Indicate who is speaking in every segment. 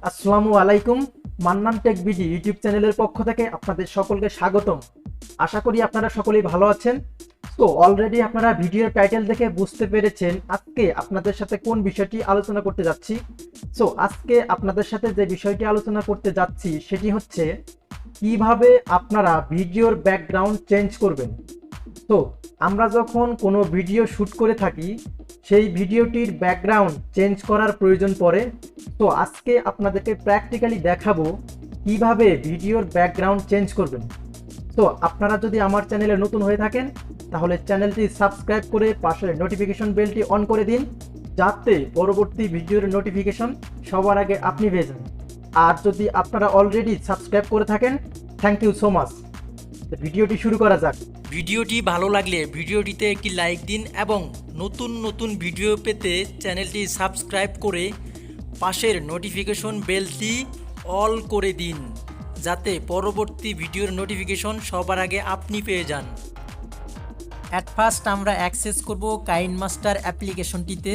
Speaker 1: আসসালামু আলাইকুম। Mannan tech BD YouTube চ্যানেলের পক্ষ থেকে আপনাদের সকলকে স্বাগতম। আশা করি আপনারা সকলেই ভালো আছেন। তো অলরেডি আপনারা ভিডিওর টাইটেল দেখে বুঝতে পেরেছেন আজকে আপনাদের সাথে কোন বিষয়টি আলোচনা করতে যাচ্ছি। আজকে আপনাদের সাথে যে বিষয়টি আলোচনা করতে যাচ্ছি সেটি হচ্ছে কিভাবে আপনারা ভিডিওর ব্যাকগ্রাউন্ড চেঞ্জ করবেন। তো আমরা যখন কোনো ভিডিও শ্যুট করে থাকি সেই ভিডিওটির ব্যাকগ্রাউন্ড চেঞ্জ করার প্রয়োজন পড়ে। তো আজকে আপনাদেরকে প্র্যাকটিক্যালি দেখাবো কিভাবে ভিডিওর ব্যাকগ্রাউন্ড চেঞ্জ করবেন। তো আপনারা যদি আমার চ্যানেলে নতুন হয়ে থাকেন তাহলে চ্যানেলটি সাবস্ক্রাইব করে পাশের নোটিফিকেশন বেলটি অন করে দিন, যাতে পরবর্তী ভিডিওর নোটিফিকেশন সবার আগে আপনি পেয়ে যান। আর যদি আপনারা অলরেডি সাবস্ক্রাইব করে থাকেন, থ্যাংক ইউ সো মাচ। ভিডিওটি শুরু করা যাক।
Speaker 2: ভিডিওটি ভালো লাগলে ভিডিওটিতে একটি লাইক দিন এবং নতুন নতুন ভিডিও পেতে চ্যানেলটি সাবস্ক্রাইব করে পাশের নোটিফিকেশন বেলটি অল করে দিন, যাতে পরবর্তী ভিডিওর নোটিফিকেশন সবার আগে আপনি পেয়ে যান। অ্যাট ফার্স্ট আমরা অ্যাক্সেস করব কাইনমাস্টার অ্যাপ্লিকেশনটিতে।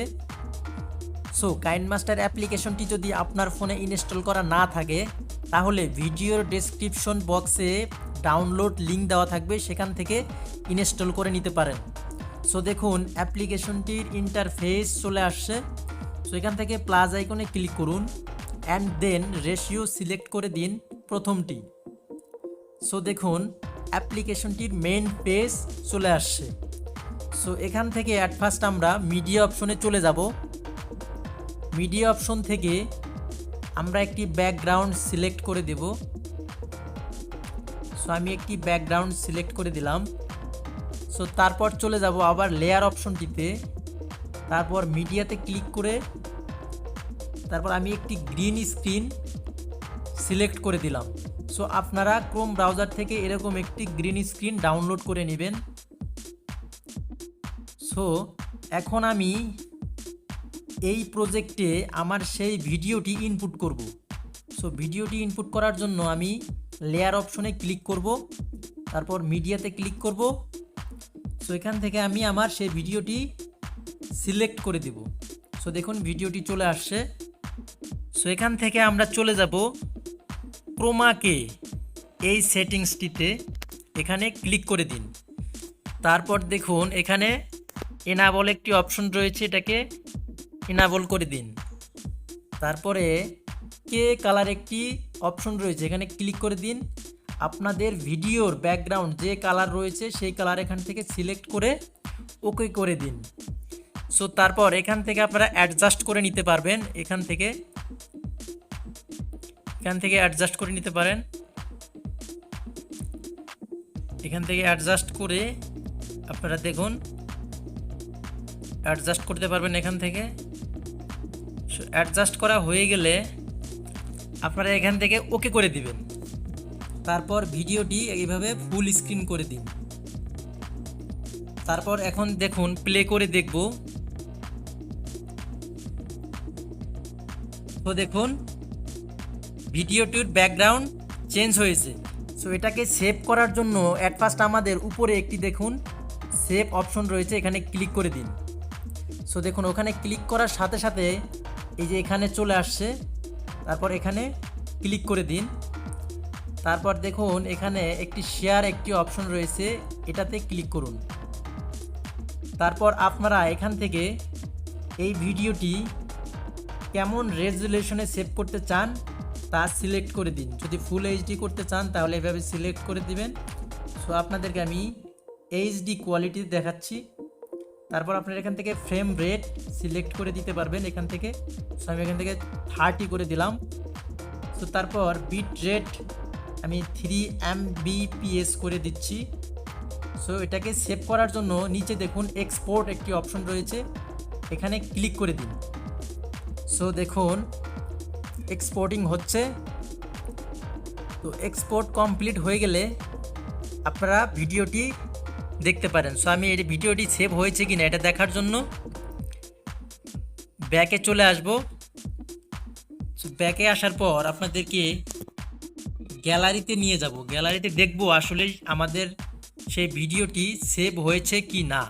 Speaker 2: কাইনমাস্টার অ্যাপ্লিকেশনটি যদি আপনার ফোনে ইনস্টল করা না থাকে তাহলে ভিডিওর ডেসক্রিপশন বক্সে ডাউনলোড লিঙ্ক দেওয়া থাকবে, সেখান থেকে ইনস্টল করে নিতে পারেন। দেখুন অ্যাপ্লিকেশনটির ইন্টারফেস চলে আসছে। এখান থেকে প্লাস আইকনে ক্লিক করুন অ্যান্ড দেন রেশিও সিলেক্ট করে দিন প্রথমটি। দেখুন অ্যাপ্লিকেশনটির মেইন পেজ চলে আসছে। এখান থেকে অ্যাট ফার্স্ট আমরা মিডিয়া অপশনে চলে যাব। মিডিয়া অপশন থেকে আমরা একটি ব্যাকগ্রাউন্ড সিলেক্ট করে দেব। আমি একটি ব্যাকগ্রাউন্ড সিলেক্ট করে দিলাম। তারপর চলে যাব আবার লেয়ার অপশনটিতে, তারপর মিডিয়াতে ক্লিক করে তারপর আমি একটি গ্রিন স্ক্রিন সিলেক্ট করে দিলাম। আপনারা ক্রোম ব্রাউজার থেকে এরকম একটি গ্রিন স্ক্রিন ডাউনলোড করে নেবেন। এখন আমি এই প্রজেক্টে আমার সেই ভিডিওটি ইনপুট করব। ভিডিওটি ইনপুট করার জন্য আমি লেয়ার অপশনে ক্লিক করব, তারপর মিডিয়াতে ক্লিক করব। এখান থেকে আমি আমার সেই ভিডিওটি সিলেক্ট করে দেব। দেখুন ভিডিওটি চলে আসছে। এখান থেকে আমরা চলে যাব ক্রোমাকে, এই সেটিংসটিতে এখানে ক্লিক করে দিন। তারপর দেখুন এখানে এনাবল একটি অপশন রয়েছে, এটাকে এনাবল করে দিন। তারপরে কে কালার একটি অপশন রয়েছে, এখানে ক্লিক করে দিন। আপনাদের ভিডিওর ব্যাকগ্রাউন্ড যে কালার রয়েছে সেই কালার এখান থেকে সিলেক্ট করে ওকে করে দিন। তারপর এখান থেকে আপনারা অ্যাডজাস্ট করে নিতে পারবেন, এখান থেকে অ্যাডজাস্ট করে নিতে পারেন। এখান থেকে অ্যাডজাস্ট করে আপনারা দেখুন অ্যাডজাস্ট করতে পারবেন এখান থেকে। অ্যাডজাস্ট করা হয়ে গেলে আপনারা এখান থেকে ওকে করে দিবেন। তারপর ভিডিওটি এইভাবে ফুল স্ক্রিন করে দিন। তারপর এখন দেখুন প্লে করে দেখব। দেখুন ভিডিওটির ব্যাকগ্রাউন্ড চেঞ্জ হয়েছে। এটাকে সেভ করার জন্য অ্যাট ফার্স্ট আমাদের উপরে একটি দেখুন সেভ অপশন রয়েছে, এখানে ক্লিক করে দিন। দেখুন ওখানে ক্লিক করার সাথে সাথে এই যে এখানে চলে আসছে, তারপর এখানে ক্লিক করে দিন। তারপর দেখুন এখানে একটি শেয়ার একটি অপশন রয়েছে, এটাতে ক্লিক করুন। তারপর আপনারা এখান থেকে এই ভিডিওটি কেমন রেজুলেশনে সেভ করতে চান তা সিলেক্ট করে দিন। যদি ফুল এইচডি করতে চান তাহলে এভাবে সিলেক্ট করে দিবেন। আপনাদেরকে আমি এইচডি কোয়ালিটি দেখাচ্ছি। তারপর আপনারা এখান থেকে ফ্রেম রেট সিলেক্ট করে দিতে পারবেন এখান থেকে। আমি এখান থেকে 30 করে দিলাম। তারপর বিট রেট আমি 3 Mbps করে দিচ্ছি। এটাকে সেভ করার জন্য নিচে দেখুন এক্সপোর্ট একটি অপশন রয়েছে, এখানে ক্লিক করে দিন। দেখুন এক্সপোর্টিং হচ্ছে। এক্সপোর্ট কমপ্লিট হয়ে গেলে আপনারা ভিডিওটি দেখতে পারেন। আমি এই ভিডিওটি সেভ হয়েছে কিনা এটা দেখার জন্য ব্যাকে চলে আসব। ব্যাকে আসার পর আপনাদেরকে গ্যালারিতে নিয়ে যাব। গ্যালারিতে দেখব আসলে আমাদের সেই ভিডিওটি সেভ হয়েছে কি না।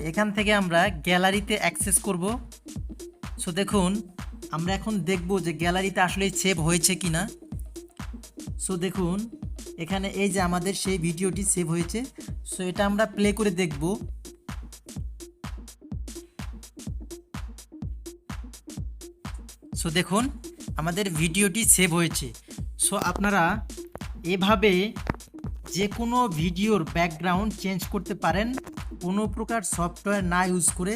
Speaker 2: এখান থেকে আমরা গ্যালারিতে অ্যাক্সেস করব। দেখুন আমরা এখন দেখব যে গ্যালারিতে আসলে সেভ হয়েছে কিনা। সো দেখুন এখানে এই যে আমাদের সেই ভিডিওটি সেভ হয়েছে। সো এটা আমরা প্লে করে দেখব। সো দেখুন আমাদের ভিডিওটি সেভ হয়েছে। সো আপনারা এভাবে যে কোনো ভিডিওর ব্যাকগ্রাউন্ড চেঞ্জ করতে পারেন কোনো প্রকার সফটওয়্যার না ইউজ করে।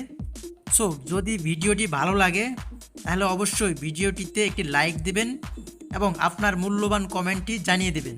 Speaker 2: সো যদি ভিডিওটি ভালো লাগে তাহলে অবশ্যই ভিডিওটিতে একটি লাইক দেবেন এবং আপনার মূল্যবান কমেন্টটি জানিয়ে দেবেন।